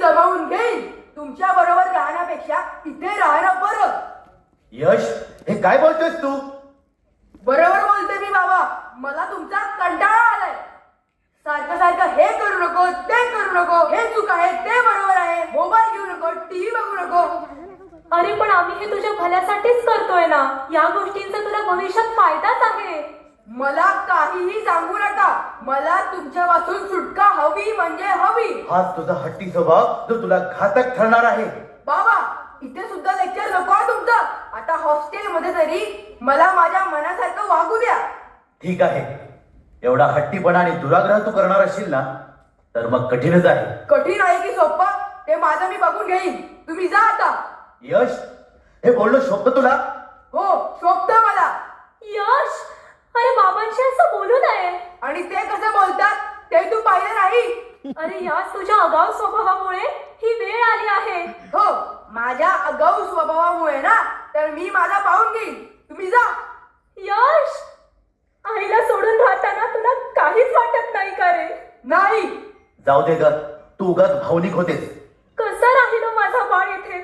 जमावून घेईन. तुमच्या बरोबर राहण्यापेक्षा इथे राहणं बरं. यश, हे काय बोलतोयस तू? बरोबर बोलते मी बाबा. मला तुमचा कंटाळा आलाय. सारखं सारखं हे करू नको, ते करू नको, हे चूक आहे, ते बरोबर आहे, मोबाईल घेऊ नको, टीव्ही बघू नको. अरे पण आम्ही हे तुझ्या भल्यासाठीच करतोय ना. या गोष्टींचा तुला भविष्यात फायदाच आहे. मला काहीही सांगू नका. मला तुमच्यापासून सुटका हवी म्हणजे हवी. हाच तुझा हट्टी स्वभाव जो तुला घातक ठरणार आहे. बाबा, इथे सुद्धा लेक्चर नको आहे तुमचं. आता हॉस्टेलमध्ये तरी मला माझ्या मनासारखं वागू द्या. ठीक आहे, एवढा हट्टीपणा आणि दुराग्रह तू करणार असशील ना, तर मग कठीणच आहे. कठीण आहे की सोपं ते माझं मी बघून घेईन. तुम्ही जा आता. यश, हे बोलणं शोभतं तुला? हो, शोभतं मला. यश, अरे बाबांशी असं बोलू नये. आणि ते कसं बोलतात ते तू पाहिलं नाही. अरे याच तुझ्या आगाऊ स्वभावामुळे ही वेळ आली आहे. हो, माझ्या आगाऊ स्वभावामुळे ना. तर मी माझा पाहून घेईन. तुम्ही जा. यश, आईला सोडून राहताना तुला काहीच वाटत नाही का रे? नाही. जाऊ दे ग, तू उगाच भावनिक होतेस. कसा राहिलो माझा बाळ इथे?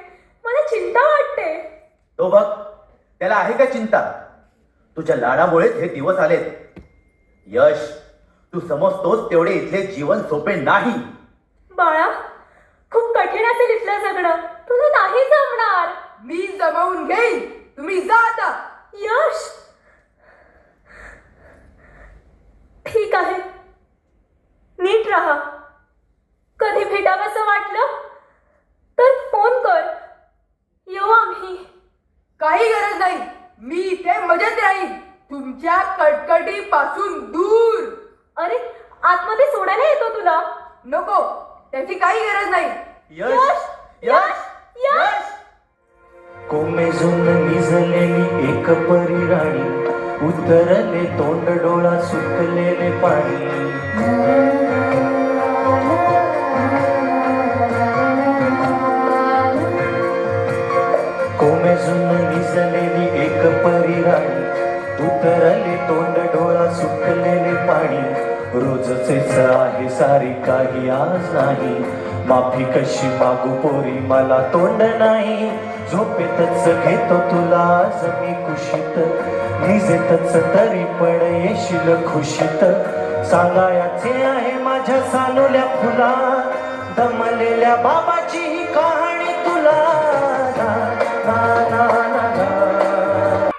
मला चिंता वाटते. तो बघ, त्याला आहे का चिंता? तुझ्या लाडामुळेच हे दिवस आलेत. यश, तू समजतोस तेवढे इथले जीवन सोपे नाही. बाळा, खूप कठीण असेल इथलं जगणं. तुला नाही जमणार. मी जमावून घेईन. तुम्ही जा आता. यश, ठीक आहे, नीट राहा. कधी भेटावंसं वाटलं तर फोन कर. येऊ आम्ही. काही गरज नाही. मी इथे मजेत राहीन. तुमच्या कटकटीपासून दूर. अरे, आतमध्ये सोडायला येतो तुला. नको, त्याची काही गरज नाही. यश, यश, यश. कोमेजून निजलेली एक परी राणी, उतरले तोंड डोळा सुकलेले पाणी. कोमेजून निजलेली एक परी राणी, उतरले तोंड डोळा सुकलेले पाणी. रोजचेच आहे सारी काही आज नाही, माफी कशी मागू पोरी मला तोंड नाही. झोपेतच घेतो तुला आज मी कुशीत, निजेतच तरी पण येशील खुशीत. सांगायचे आहे माझ्या सानुल्या फुला, दमलेल्या बाबाची ही कहाणी तुला. ना, ना, ना, ना, ना.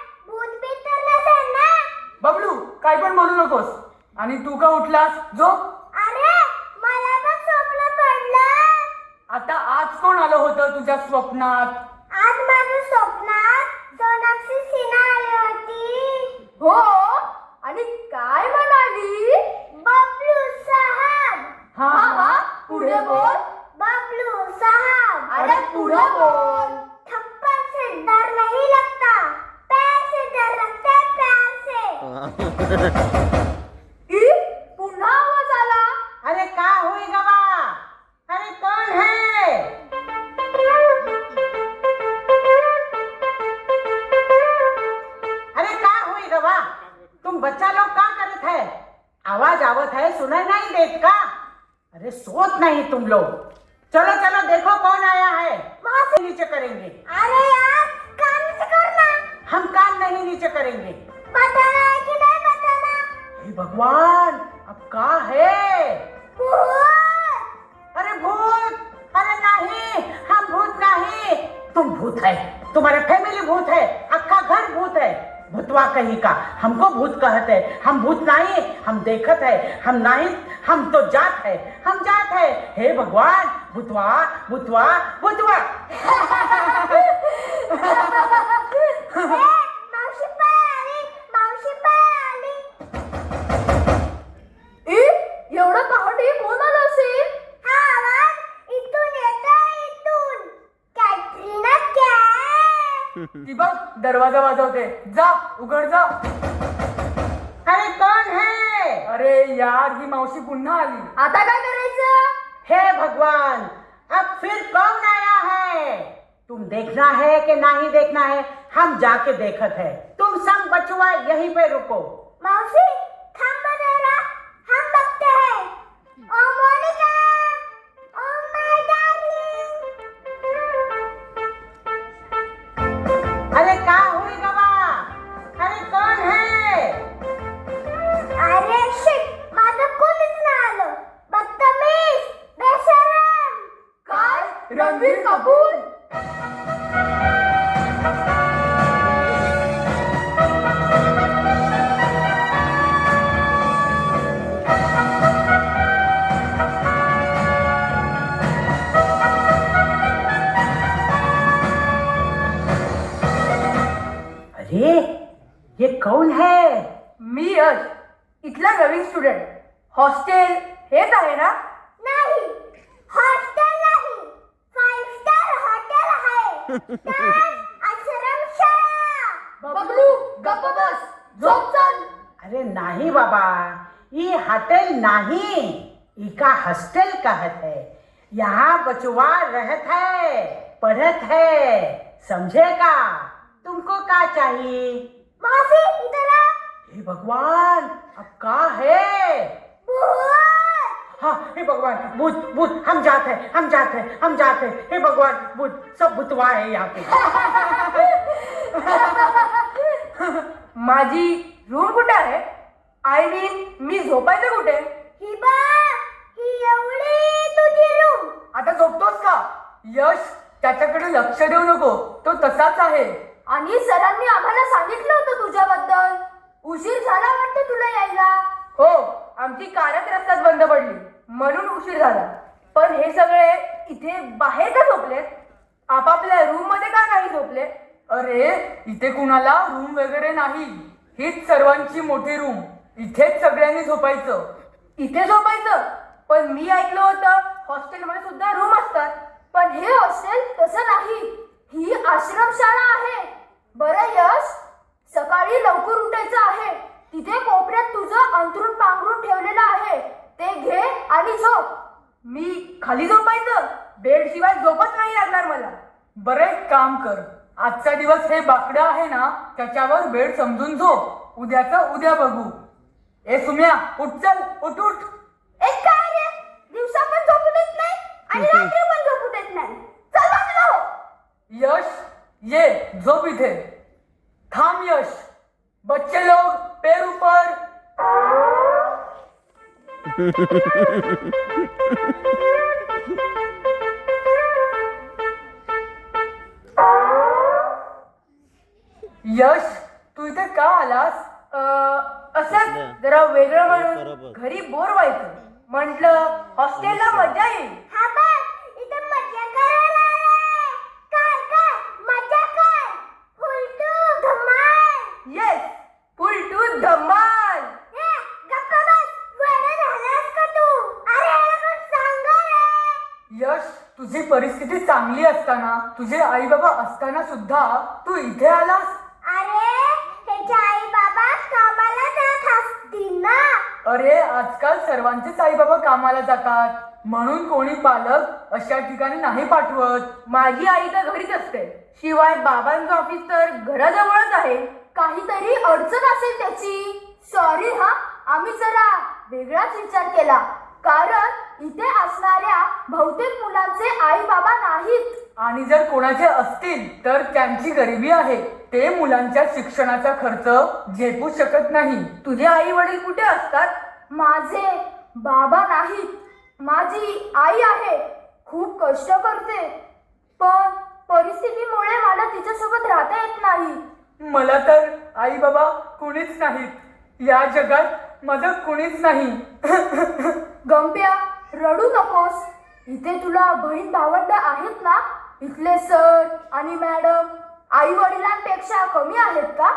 बबलू, काय पण बोलू नकोस. आणि तू का उठलास? झोप. अरे, मला पण स्वप्न पडलं. आता आज कोण आलं होतं तुझ्या स्वप्नात? आज माझ्या स्वप्नात सोनाक्षी सिन्हा आली होती. हो, आणि काय म्हणाली? बबलू साहब. हा हा, पुढे बोल. बबलू साहब. अरे पुढे बोल. थप्पड़ से डर नहीं लगता, पैर से डर लगता है, पैर से. पुन्हा आवाज आला. अरे का होई गवा? अरे कौन है? अरे का हुई गवा? तुम बच्चा लोग का करत है? आवाज आवत है, सुनाई नहीं देत का? अरे सोत नहीं तुम लोग. चलो चलो देखो कौन आया है. वहां से नीचे करेंगे. अरे यार, कान से करना. हम कान नहीं नीचे करेंगे. बताना है कि नहीं बताना? हे भगवान, अब का है? भूत. अरे भूत! अरे नहीं, हम भूत नहीं. तुम भूत है, तुम्हारे फैमिली भूत है, अक्का घर भूत है. भूतवा कहीं का, हमको भूत कहते. हम भूत नहीं, हम देखत है. हम नहीं, हम तो जात है. हम जात है. हे भगवान, भूतवा भूतवा भूतवा. मावशी पाय आली, मावशी पाय आली. एवढं पहाटे कोण आलं असेल? हा आवाज इथून येतोय, इथून. कॅटरीना कॅफ. ती बघ, दरवाजा वाजवते. जा, उघड जा. अरे कौन है? अरे यार, ही मावशी पुन्हा आली. आता काय करायचं? हे भगवान, अब फिर कौन आया है? तुम देखना है कि नहीं देखना है? हम जाके देखत है. तुम सब बचुआ यहीं पे रुको. मावशी, थांब जरा, हम बघते हैं. Oh Monica, oh my darling. Ranbir Kapoor. अरे ये कौन है? मी यश, इथला नवीन स्टुडंट. हॉस्टेल हेच आहे ना? नाही हॉस्टेल नाही 5 स्टार हॉटेल आहे त्यात आश्रमशाळा. बबलू गप्प बस, झोप चल. अरे नहीं बाबा, ये होटल नहीं, इका हॉस्टल कहत है. यहाँ बचवा रहत है, पढ़त है, समझे का? तुमको क्या चाहिए? मासी इधर आ. हे भगवान, अब का है? भूत. हाँ हे भगवान, भूत भूत, हम जाते हैं, हम जाते हैं, हम जाते हैं. हे भगवान, भूत, सब भूतवा है यहाँ पे. माझी रूम कुठे आहे? आय मीन मी झोपायचं कुठे? ही बा ही एवढी तुझी रूम. आता झोपतोस का? यश, त्याच्याकडे लक्ष देऊ नको, तो तसाच आहे. आणि सरांनी आम्हाला सांगितलं होतं तुझ्याबद्दल. उशीर झाला वाटतं तुला यायला. हो, आमची कारच रस्त्यात बंद पडली म्हणून उशीर झाला. पण हे सगळे इथे बाहेर का झोपलेत? आपापल्या रूम मध्ये का नाही झोपले? अरे इथे कुणाला रूम वगैरे नाही, हीच सर्वांची मोठी रूम. इथेच सगळ्यांनी झोपायचं. इथे झोपायचं? पण मी ऐकलं होतं हॉस्टेलमध्ये सुद्धा रूम असतात. पण हे हॉस्टेल तसं नाही, ही आश्रमशाळा आहे. बरं यश, सकाळी लवकर उठायचं आहे. तिथे कोपऱ्यात तुझं अंथरूण पांघरून ठेवलेलं आहे, ते घे आणि झोप. मी खाली झोपायचं? बेड शिवाय झोपच नाही लागणार मला. बरं एक काम कर, आजचा दिवस हे बाकडं आहे ना, त्याच्यावर बेड समजून झोप. उद्याचं उद्या बघू. ए सुम्या, उठ चल, उठ उठ. एक काय रे, दिवसा पण झोपू देत नाही आणि रात्री पण झोपू देत नाही. चल बाजूला हो. यश ये झोप इथे. थांब यश. बच्चे लोग पैर ऊपर. यश, तू इथे का आलास? असंच जरा वेगळं म्हणून घरी बोर व्हायचं. म्हटलं हॉस्टेलला मजा येईल. हा बघ इथे मजा करायला आलाय. काय काय मजा कर. फुलटू धमाल. येस, फुल टू धमाल. ए, गप्प बस. वेडा झालास का तू? अरे याला कोण सांग रे. यश, तुझी परिस्थिती चांगली असताना, तुझे आई बाबा असताना सुद्धा तू इथे आलास? अरे त्याचे आई बाबा कामाला जात असतील ना. अरे आजकाल सर्वांचेच आई बाबा कामाला जातात, म्हणून कोणी पालक अशा ठिकाणी नाही पाठवत. माझी आई तर घरीच असते. शिवाय बाबांचं ऑफिस तर घराजवळच आहे. काहीतरी अडचण असेल त्याची. सॉरी हा, आम्ही जरा वेगळाच विचार केला. कारण इथे असणाऱ्या बहुतेक मुलांचे आई बाबा नाहीत. आणि जर कोणाचे असतील तर त्यांची गरिबी आहे. ते मुलांच्या शिक्षणाचा खर्च झेपू शकत नाही. तुझे आई वडील कुठे असतात? माझे बाबा नाहीत. माझी आई आहे, खूप कष्ट करते. पण परिस्थितीमुळे मला तिच्यासोबत राहता येत नाही. मला तर आई बाबा कुणीच नाहीत. या जगात माझं कुणीच नाही. गंप्या, रडू नकोस. इथे तुला बहीण भावंड आहेत ना. इथले सर आणि मॅडम आई वडिलांपेक्षा कमी आहेत का?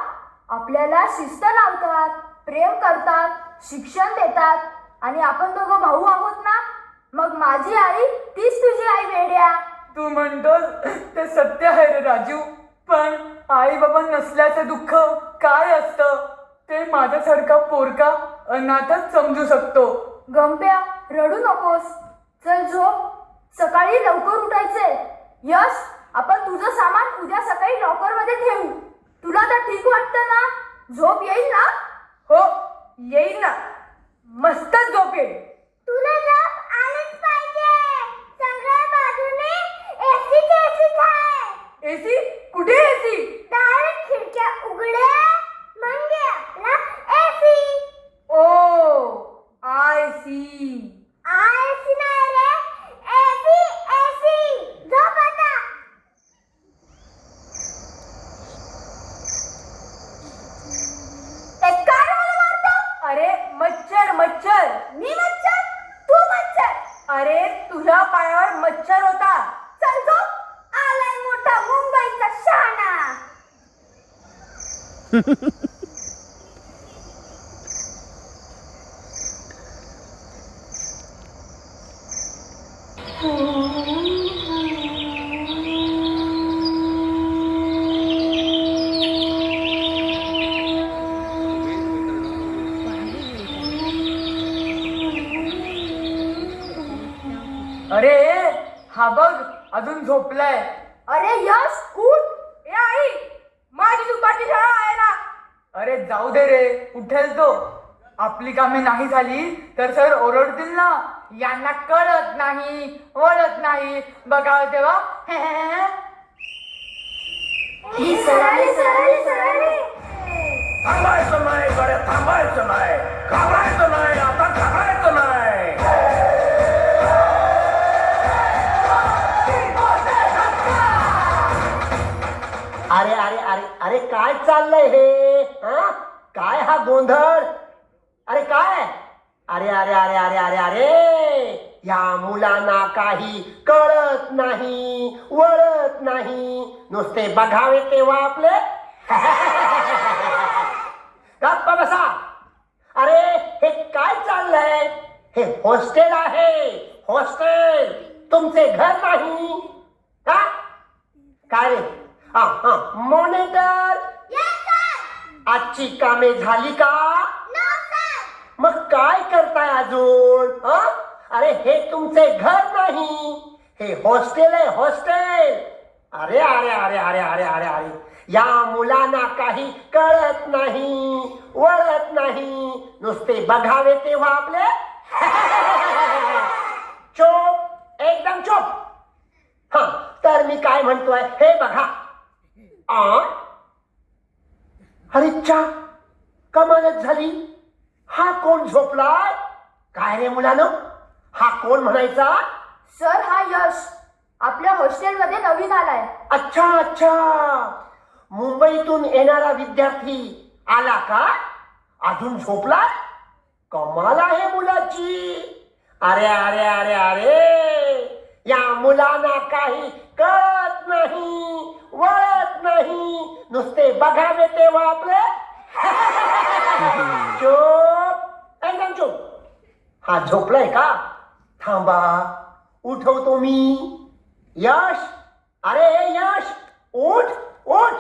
आपल्याला शिस्त लावतात, प्रेम करतात, शिक्षण देतात. आणि आपण दोघं भाऊ आहोत ना. मग माझी आई तीच तुझी आई वेड्या. तू म्हणतोस ते सत्य आहे रे राजू. पण आई बाबा नसल्याचं दुःख काय असतं ते माझ्यासारखा पोरका अनाथच समजू शकतो. गंप्या, रडू नकोस. चल झोप. सकाळी लवकर उठायचे. यश, आपण तुझं सामान उद्या सकाळी लॉकर मध्ये ठेवू. तुला तर ठीक वाटतं ना? झोप येईल ना? हो येईल ना, मस्त झोप येईल. तुला झोप आलीच पाहिजे. सगळ्या बाजूने एसीच आहे. एसी? कुठे एसी? डायरेक्ट खिडक्या उघड्या म्हणजे आपला AC. Oh I see. I see नाही रे, एसी एसी. झोप अरे हा बघ अजून झोपलाय. अरे यश उठ. ए आई, माझी दुपारची शाळा आहे ना. अरे जाऊ दे रे, उठेल तो. आपली कामे नाही झाली तर सर ओरडतील ना. यांना कळत नाही, वळत नाही. बघा तेव्हा. थांबायचं नाही कडे, थांबायचं नाही, घाबरायचं नाही, आता घाबरायचं नाही. अरे अरे अरे अरे काय चाललंय हे? हा? काय हा गोंधळ? अरे काय? अरे अरे अरे अरे अरे अरे या मुलांना काही कळत नाही, वळत नाही. नुसते बघावे तेव्हा आपले. गप्प बसा. अरे हे काय चाललंय? हे हॉस्टेल आहे, हॉस्टेल. तुमचे घर नाही का? काय रे? मॉनिटर, आजची कामे झाली का? मग काय करताय अजून? अरे हे तुमचे घर नाही, हे हॉस्टेल आहे, हॉस्टेल. अरे अरे अरे अरे अरे अरे अरे या मुलांना काही कळत नाही, वळत नाही. नुसते बघावे तेव्हा आपले. चोप, एकदम चोप. हा, तर मी काय म्हणतोय हे बघा. अरे चा, कमालच झाली. हा कोण झोपलाय? काय रे मुलानो, हा कोण म्हणायचा? सर, हा यश आपल्या हॉस्टेलमध्ये नवीन आलाय. अच्छा अच्छा, मुंबईतून येणारा विद्यार्थी आला का? अजून झोपला? कमाल आहे मुलाची. अरे अरे अरे अरे या मुलांना काही कळत नाही, वळत नाही. नुसते बघावे तेव्हा आपले. चुप, एकदम चुप. हा झोपलाय का? थांबा, उठवतो मी. यश, अरे यश, उठ उठ.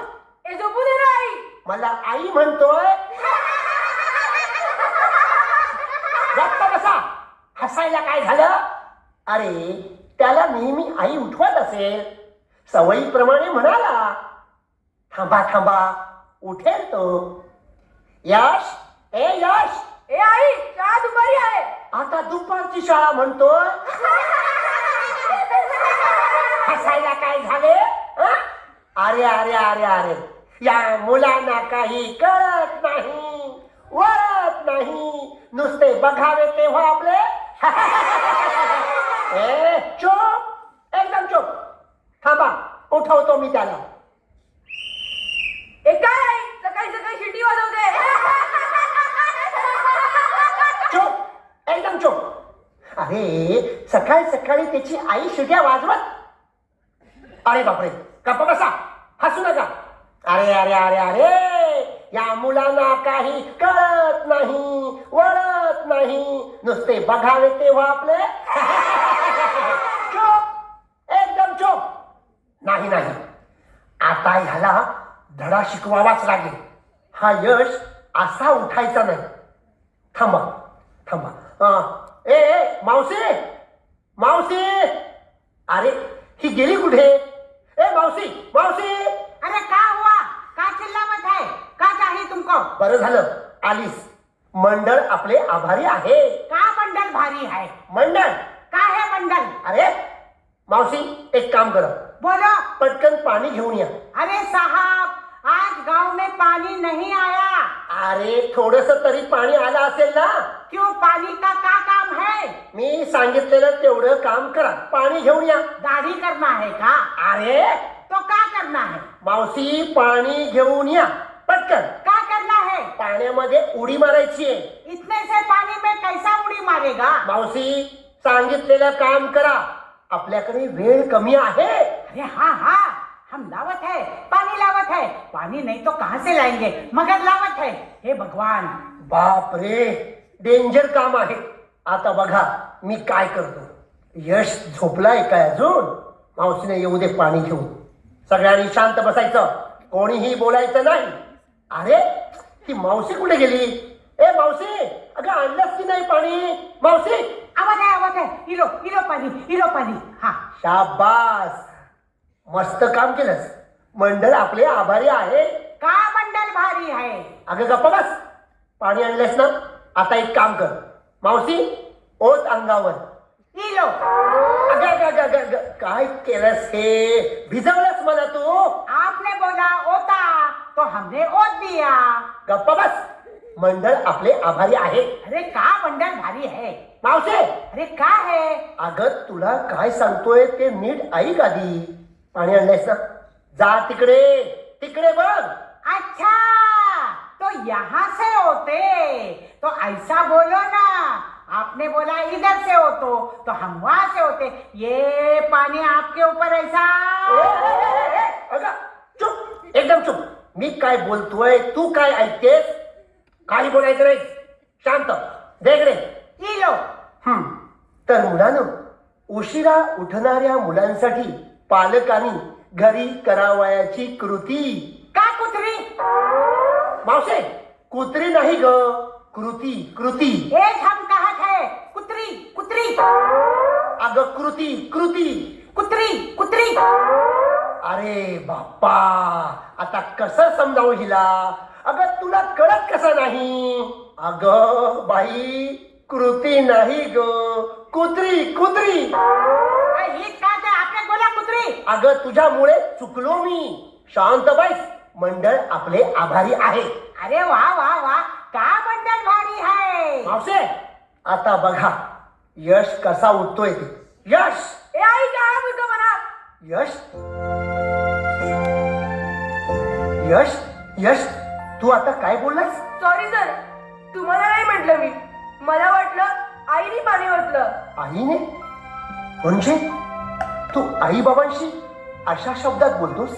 ए झोपू दे ना आई. मला आई म्हणतोय. गप्प बसा. हसायला काय झालं? अरे त्याला नेहमी आई उठवत असेल, सवयीप्रमाणे म्हणाला. थांबा थांबा, उठेल तो. यश, ए यश. ए आई, शाळा दुपारी आहे. आता दुपारची शाळा म्हणतोय. हसायला काय झाले? अरे अरे अरे अरे या मुलांना काही कळत नाही, वळत नाही. नुसते बघावे तेव्हा आपले. ए चुप, एकदम चुप. थांबा, उठवतो मी त्याला. ए काय आई, सकाळी सकाळी शिटी वाजवते. चुप, एकदम चुप. अरे सकाळी सकाळी त्याची आई शिट्या वाजवत? अरे बापरे, गप्प बसा, हसू नका. अरे अरे अरे अरे या मुलांना काही कळत नाही, वळत नाही. नुसते बघावे तेव्हा आपले. चुप, एकदम चुप. नाही नाही, आता ह्याला धडा शिकवावाच लागेल. हा यश असा उठायचा नाही. थांबा थांबा. ए मावशी, मावशी. अरे ही गेली कुठे? ए मावशी, मावशी. अरे क्या हुआ? का चिल्लावत है? का चाहिए तुमको? बरं झालं आलीस. मंडळ आपले आभारी आहे. का बंडल भारी है? मंडळ? का है बंडल? अरे मावशी, एक काम करा, बोलो. पटकन पाणी घेऊन या. अरे साहब, आज गांव में पानी नहीं आया. अरे थोडस तरी पाणी आलं असेल ना. क्यों, पानी का क्या काम है? मी सांगितलेलं तेवढं काम करा, पाणी घेऊन या. दाढ़ी करना है का? अरे तो क्या करना है? मावशी, पाणी घेऊन या पटकन. क्या करना है? पाण्यामध्ये उडी मारायची आहे. इतने से पानी में कैसा उड़ी मारेगा? मावशी, सांगितलेलं काम करा. आपल्याकडे वेळ कमी आहे. अरे हाँ हाँ, हम लावत है, पानी लावत है, पानी नहीं तो कहाँ से लाएंगे, मगर लावत है. हे भगवान. बाप रे, डेंजर काम आहे. आता बघा मी काय करतो. यश झोपलाय काय अजून? मावशीने येऊ दे पाणी घेऊन. सगळ्यांनी शांत बसायचं, कोणीही बोलायचं नाही. अरे ही मावशी कुठे गेली? ए मावशी, अगं आणलंस की नाही पाणी? मावशी, आवाज आहे. इलो पाणी. हा. शाबास, मस्त काम केलंस. मंडळ आपले आभारी आहे. का मंडल भारी आहे. अगं गप्पा बस. पाणी आणलंस ना, आता एक काम कर. मावशी, ओत अंगावर. इलो. अगं अगं अगं अगं, काय केलंस हे? भिजवलंस मला तू. आपने बोला ओता तो हमने ओत दिया. गप्पा बस. मंडळ आपले आभारी आहे. अरे का मंडल भारी है. मावशी, अरे का है. अगं तुला काय सांगतोय ते नीट ऐक आधी. पाणी आणलंयस ना, जा तिकडे बघ. अच्छा, तो यहाँ से होते. तो ऐसा बोलो ना. आपने बोला इधर से हो तो हम वहां से होते. ये पानी आपके ऊपर ऐसा. अगं चुप, एकदम चुप. मी काय बोलतोय तू काय ऐकतेस? काही बोलायचं नाही. शांत देख रे. इलो. तर मुलांनो, उशिरा उठणाऱ्या मुलांसाठी पालकांनी घरी करावयाची कृती. का कुत्री. मावशे, कुत्री नाही ग, कृती. एक हम कहत है कुत्री. अगं कृती. अरे बाप्पा, आता कसं समजावू हिला? अगं तुला कळत कसं नाही? अगं बाई, कृती नाही ग, कुत्री. हीच का ते आपल्या बोला कुत्री. अगं तुझ्यामुळे चुकलो मी. शांत बैस. मंडळ आपले आभारी आहे. अरे वा का मंडल भारी है. मावशे, आता बघा यश कसा उठतोय ते. यश, ए आई काय बोलतो मला. यश, तू आता काय बोललास? सॉरी सर, तुम्हाला नाही म्हटलं मी. मला वाटलं आईने पाणी ओतलं. आईने? म्हणजे तू आई बाबांशी अशा शब्दात बोलतोस?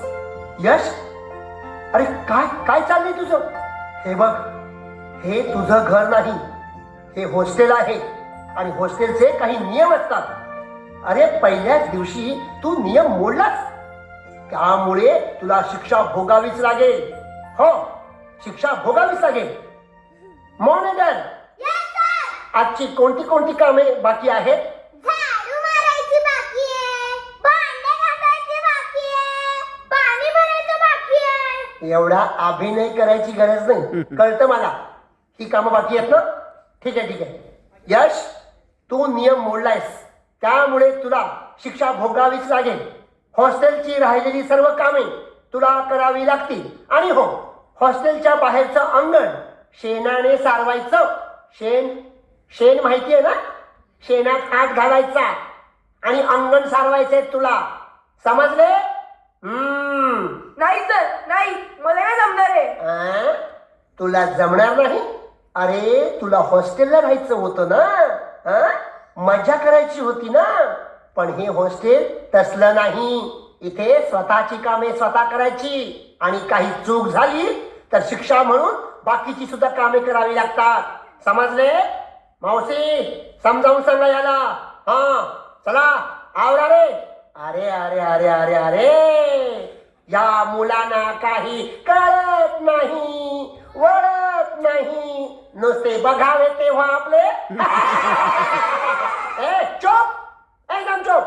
यश, अरे काय चाललंय तुझं? हे बघ, हे तुझं घर नाही, हे हॉस्टेल आहे. आणि हॉस्टेलचे काही नियम असतात. अरे पहिल्याच दिवशी तू नियम मोडलास, त्यामुळे तुला शिक्षा भोगावीच लागेल. हो, शिक्षा भोगावीच लागेल. मॉनिटर, आजची कोणती कामे बाकी आहेत? झाडू मारायची बाकी आहे, भांडे घासायची बाकी आहे, पाणी भरायचं बाकी आहे. एवढा अभिनय करायची गरज नाही, कळतं मला. ही कामं बाकी आहेत ना? ठीक आहे. यश, तू नियम मोडलायस, त्यामुळे तुला शिक्षा भोगावीच लागेल. हॉस्टेलची राहिलेली सर्व कामे तुला करावी लागतील. आणि हो, हॉस्टेलच्या बाहेरचं अंगण शेणाने सारवायचं. शेण माहितीये ना? शेणात हात घालायचा आणि अंगण सारवायचंय तुला. समजले? नाही सर, नाही, मला नाही जमणार आहे. तुला जमणार नाही? अरे तुला हॉस्टेलला राहायचं होतं ना, मजा करायची होती ना. पण हे हॉस्टेल तसलं नाही. इथे स्वतःची कामे स्वतः करायची, आणि काही चूक झाली तर शिक्षा म्हणून बाकीची सुद्धा कामे करावी लागतात. समजले? मावशी, समजावून सांगा याला. हा, चला आवरा रे. अरे या मुलांना काही कळत नाही, वळत नाही, नुसते बघावे तेव्हा आपले. चोप, एकदम चोप.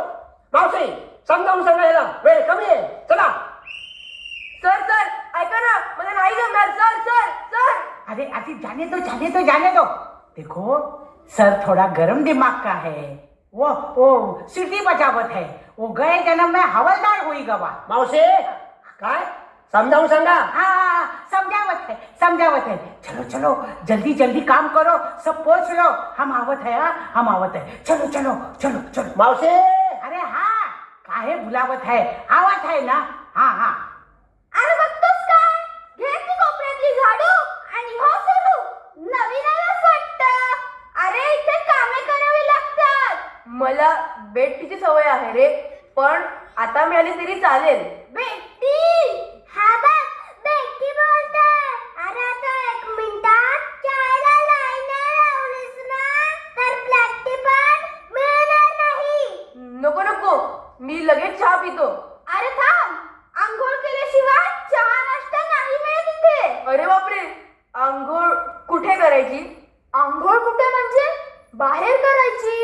मावशी, समजावून सांगा याला, वेळ कमी आहे. चला. सर ऐका ना, मला नाही जमणार. सर. अरे अभी जाने दो. देखो, सर थोड़ा गर्म दिमाग का है. वो सीटी बजावत है. वो गए जन्म में हवलदार हुई गवा. मावशी, काय समजावून सांगा. हाँ, समझावत है. चलो जल्दी काम करो. सब पोछ लो. हम आवत है. चलो. मावशी, अरे हाँ, काहे बुलावत है. आवत है ना. हाँ. अरे बघतोस काय, घे ती कोपऱ्यातली झाडू आणि हो सुरू. नवीन आलास वाटतं. अरे इथे कामे करावी लागतात. मला बेडटीची सवय आहे रे, पण आता मी आली तरी चालेल. बेटी की लगेच चहा पितो. अरे थांब, आंघोळ केल्याशिवाय चहा नाश्ता नाही मिळत इथे. अरे बापरे, आंघोळ कुठे करायची? आंघोळ कुठे म्हणजे बाहेर करायची.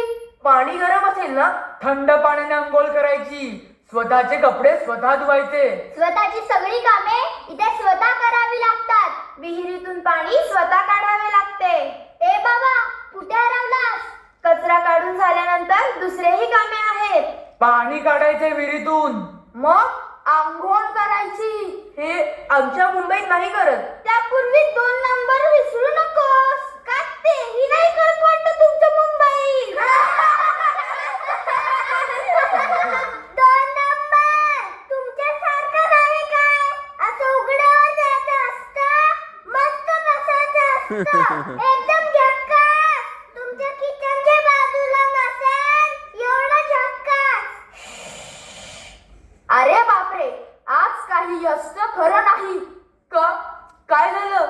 पाणी गरम असेल ना? थंड पाण्याने आंघोळ करायची. स्वतःचे कपडे स्वतः धुवायचे. स्वतःची सगळी कामे इथे स्वतः करावी लागतात. विहिरीतून पाणी स्वतः काढावे लागते. ए बाबा, कुठे हरवलास? कचरा काढून झाल्यानंतर दुसरेही कामे आहेत. पाणी काढायचे विहिरीतून. मग आंघोळ करायची. हे आमच्या मुंबईत नाही करत. त्यापूर्वी 2 नंबर विसरू नकोस. का तेही नाही करत वाटतं तुमच्या मुंबईत? 2 नंबर तुमच्यासारखं नाही काय? असं उघड्यावर जायचं असतं, मस्त बसायचं असतं. एकदम झक्कास. तुमच्या किचनच्या बाजूला नसेल एवढं झक्कास. अरे बापरे, आज काही असतं खरं नाही. का? काय झालं?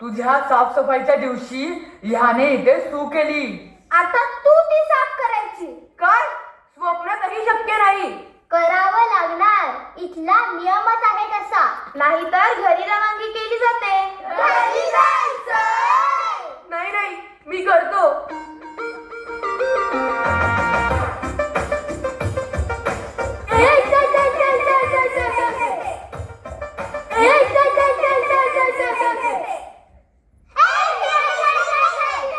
तुझ्या साफसफाईच्या दिवशी ह्याने इथे सू केली. आता तू ती साफ करायची. काय? स्वप्नातही शक्य नाही. करावं लागणार. इथला नियमच आहे तसा. नाहीतर घरी रवानगी केली जाते. घरी जायचं. नाही नाही, मी करतो.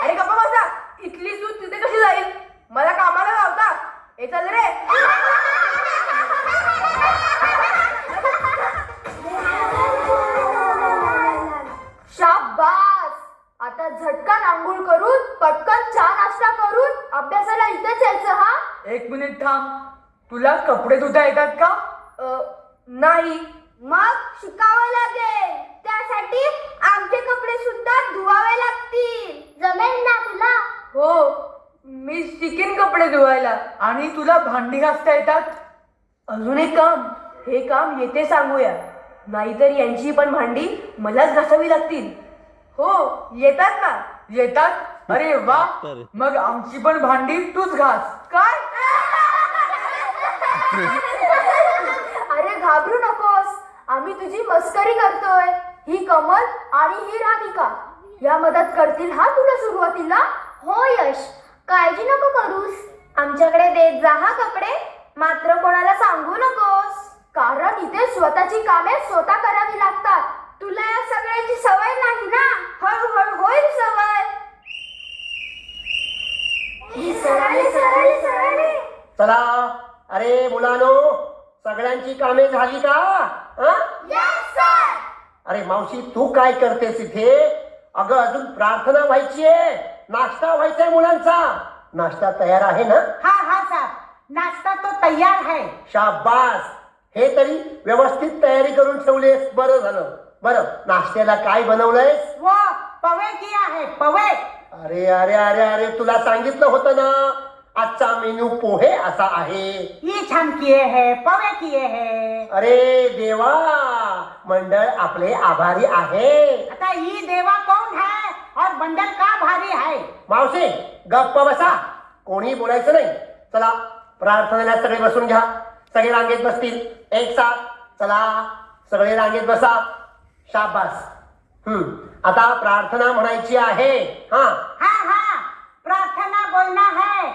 अरे गप्पा बसा. इथली सूत तिथे कशी जाईल? मला कामाला लावता. हे चल रे. शाबास. आता झटकन आंघोळ करून पटकन चहा नाश्ता करून अभ्यासाला इथेच यायचं. हा, 1 मिनिट थांब. तुला कपडे धुता येतात का? नाही. मग शिकावं लागेल. त्यासाठी आमचे कपडे सुद्धा धुवावे लागतील. जमेल ना तुला? हो, मी शिकेन कपडे धुवायला. आणि तुला भांडी घासता येतात? अजून एक काम. हे काम येथे सांगूया, नाहीतर यांची पण भांडी मलाच घासावी लागतील. हो, येतात ना? येतात. अरे वा, मग आमची पण भांडी तूच घास. काय? अरे घाबरू नकोस, आम्ही तुझी मस्करी करतोय. ही कमल आणि ही राधिका या मदत करतील हा तुला सुरुवातीला. हो यश, काळजी नको करूस. आमच्याकडे देत जा हा कपडे. मात्र कोणाला सांगू नकोस, कारण इथे स्वतःची कामे स्वतः करावी लागतात. तुला या सगळ्याची सवय नाही ना. हळूहळू होईल सवय. सरळे. चला, अरे मुलानो, सगळ्यांची कामे झाली का? Yes, sir. अरे मावशी, तू काय करतेस इथे? अगं, अजून प्रार्थना व्हायची आहे, नाश्ता व्हायचाय मुलांचा. नाश्ता तयार आहे ना? हाँ साहब, नाश्ता तो तैयार है. शाबास. हे तरी व्यवस्थित तयारी करून ठेवलेस, बरं झालं. बरं, नाश्त्याला काय बनवलंयस? वो पवे किया है, पवे. अरे अरे अरे अरे, तुला सांगितलं होतं ना, आजचा मेनू पोहे असा आहे. ये हम किए है, पवे किए है. अरे देवा, मंडळ आपले आभारी आहे. आता ये देवा कौन है और बंडल का भारी है? मावशी, गप्प बसा, कोणी बोलायचं नाही. चला, प्रार्थनेला सगळे बसून घ्या. सगळे रांगेत बसतील एक साथ. चला, सगळे रांगेत बसा. शाबास. आता प्रार्थना म्हणायची आहे. हा, हाँ प्रार्थना बोलना है.